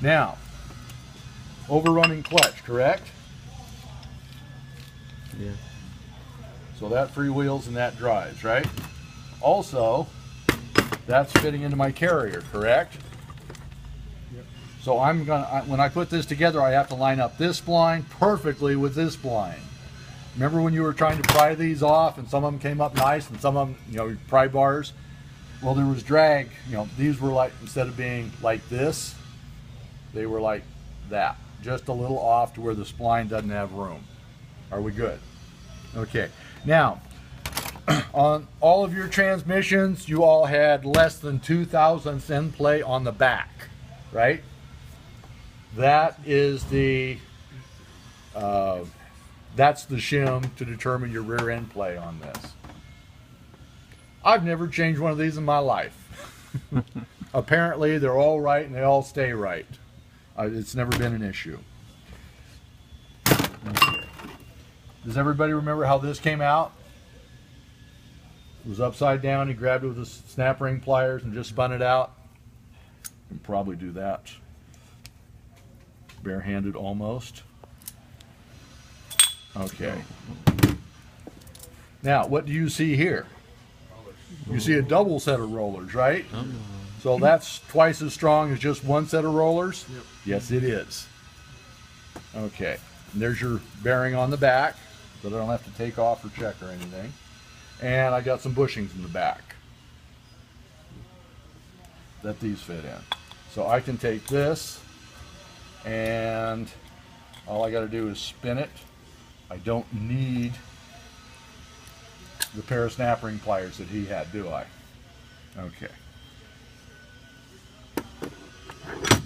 Now, overrunning clutch, correct? Yeah. So that freewheels and that drives, right? Also, that's fitting into my carrier, correct? Yep. So when I put this together, I have to line up this spline perfectly with this spline. Remember when you were trying to pry these off and some of them came up nice and some of them, you know, pry bars? Well, there was drag, you know, these were like, instead of being like this, they were like that. Just a little off to where the spline doesn't have room. Are we good? Okay. Now, on all of your transmissions, you all had less than 2 thousandths end play on the back, right? That is the, that's the shim to determine your rear end play on this. I've never changed one of these in my life. Apparently, they're all right and they all stay right. It's never been an issue. Okay. Does everybody remember how this came out? It was upside down. He grabbed it with his snap ring pliers and just spun it out. You can probably do that barehanded almost. Okay. Now, what do you see here? You see a double set of rollers, right? So that's twice as strong as just one set of rollers? Yep. Yes, it is. Okay. And there's your bearing on the back, so that I don't have to take off or check or anything. And I got some bushings in the back that these fit in. So I can take this and all I got to do is spin it. I don't need the pair of snap ring pliers that he had, do I? Okay.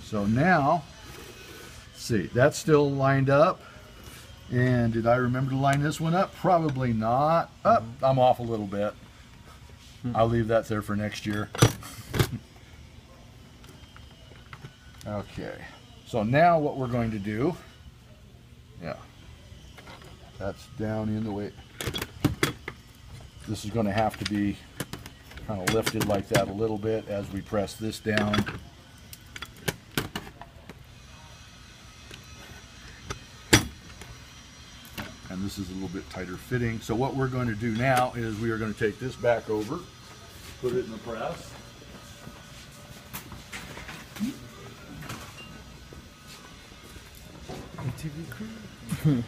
So now, let's see, that's still lined up. And did I remember to line this one up? Probably not. Oh, I'm off a little bit. I'll leave that there for next year. Okay. So now what we're going to do, yeah, that's down in the way. This is going to have to be kind of lifted like that a little bit as we press this down. And this is a little bit tighter fitting. So what we're going to do now is we are going to take this back over, put it in the press. ATV crew.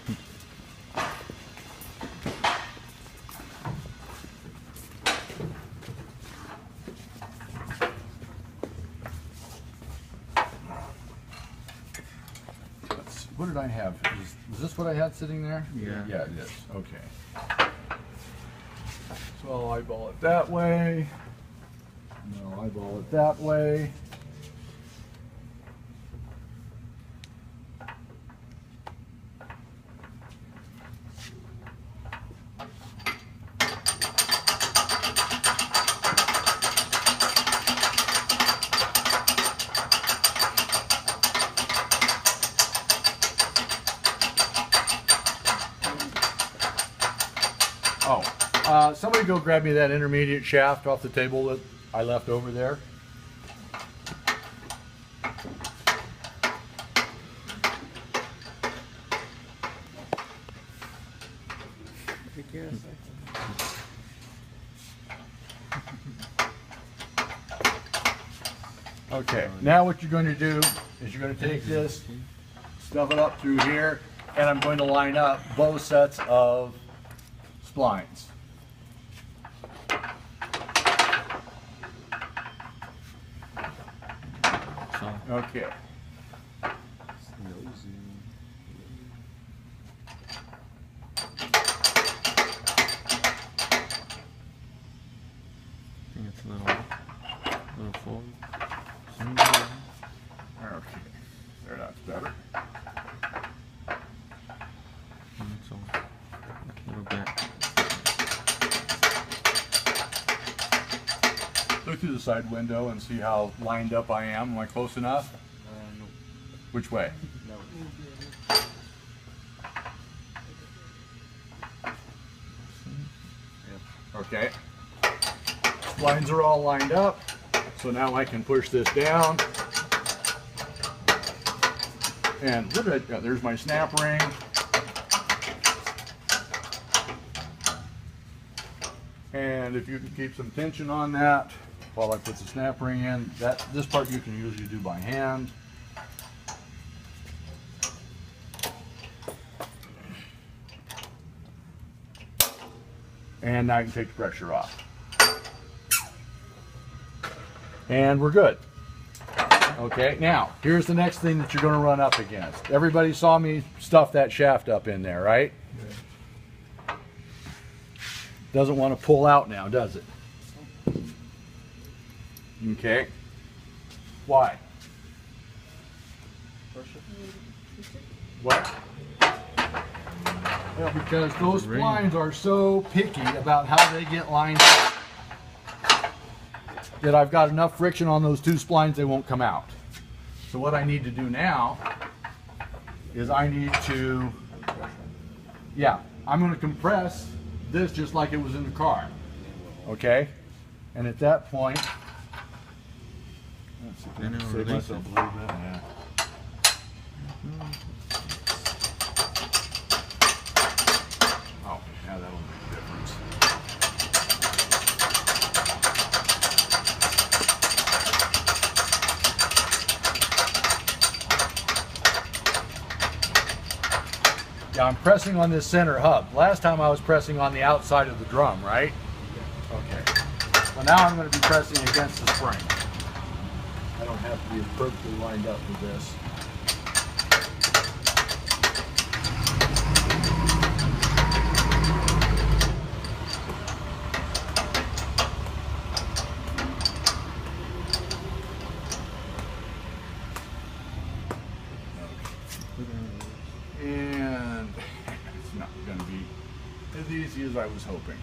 What did I have? Is this what I had sitting there? Yeah. Yeah, it is. Okay. So I'll eyeball it that way. And I'll eyeball it that way. Somebody go grab me that intermediate shaft off the table that I left over there. Okay, now what you're going to do is you're going to take this, stuff it up through here, and I'm going to line up both sets of splines. Okay. It's a little forward. Okay. There, that's better. So, a little bit. Look through the side window and see how lined up I am. Am I close enough? No. Which way? No. Okay. Lines are all lined up. So now I can push this down. And look at that, there's my snap ring. And if you can keep some tension on that while I put the snap ring in, this part you can usually do by hand. And now you can take the pressure off. And we're good. Okay, now here's the next thing that you're going to run up against. Everybody saw me stuff that shaft up in there, right? Yeah. Doesn't want to pull out now, does it? Okay. Why? What? Well, because those splines are so picky about how they get lined up that I've got enough friction on those two splines they won't come out. So what I need to do now is I need to, I'm going to compress this just like it was in the car. Okay? And at that point, let's see if I can save myself a little bit. Yeah. Oh, yeah, that'll make a difference. Yeah, I'm pressing on this center hub. Last time I was pressing on the outside of the drum, right? Okay. Well, now I'm going to be pressing against the spring. I don't have to be perfectly lined up with this. And it's not going to be as easy as I was hoping.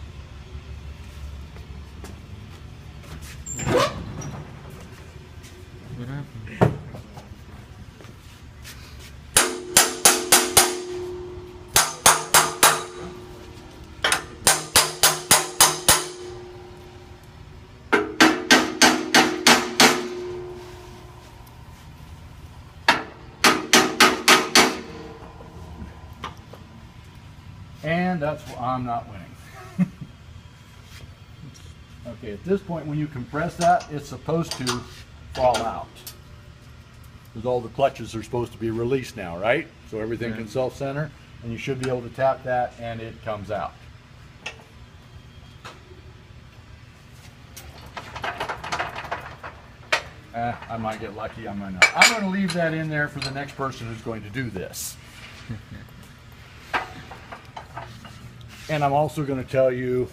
What happened? And that's why I'm not winning. Okay, at this point when you compress that, it's supposed to fall out. Because all the clutches are supposed to be released now, right? So everything can self-center, and you should be able to tap that and it comes out. I might get lucky, I might not. I'm going to leave that in there for the next person who's going to do this. And I'm also going to tell you,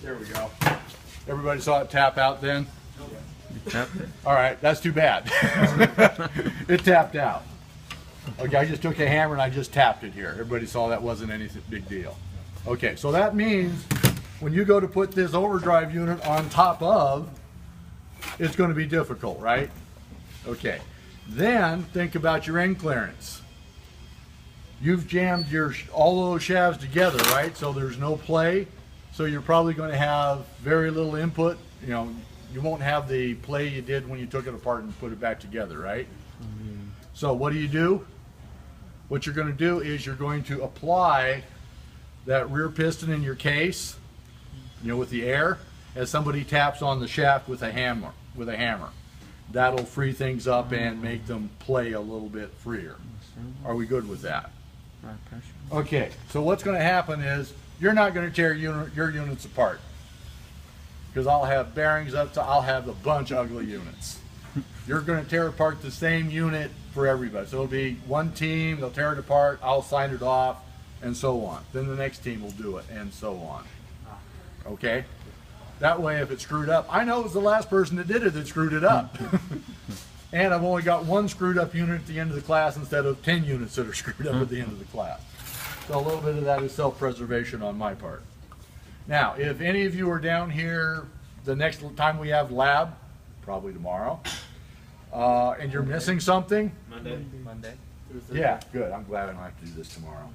there we go. Everybody saw it tap out then? You tapped it? All right, that's too bad. It tapped out. Okay, I just took a hammer and I just tapped it here. Everybody saw that wasn't any big deal. Okay, so that means when you go to put this overdrive unit on top of, it's going to be difficult, right? Okay, then think about your end clearance. You've jammed all those shafts together, right? So there's no play. So you're probably going to have very little input. You know, you won't have the play you did when you took it apart and put it back together, right? Mm-hmm. So what do? What you're going to do is you're going to apply that rear piston in your case, you know, with the air, as somebody taps on the shaft with a hammer. That'll free things up and make them play a little bit freer. Are we good with that? Okay, so what's going to happen is you're not going to tear your units apart, because I'll have bearings up to, I'll have a bunch of ugly units. You're going to tear apart the same unit for everybody. So it'll be one team, they'll tear it apart, I'll sign it off, and so on. Then the next team will do it, and so on. Okay? That way, if it's screwed up, I know it was the last person that did it that screwed it up. And I've only got one screwed up unit at the end of the class instead of 10 units that are screwed up at the end of the class. So a little bit of that is self-preservation on my part. Now, if any of you are down here the next time we have lab, probably tomorrow, and you're missing something. Monday. Yeah, good. I'm glad I don't have to do this tomorrow.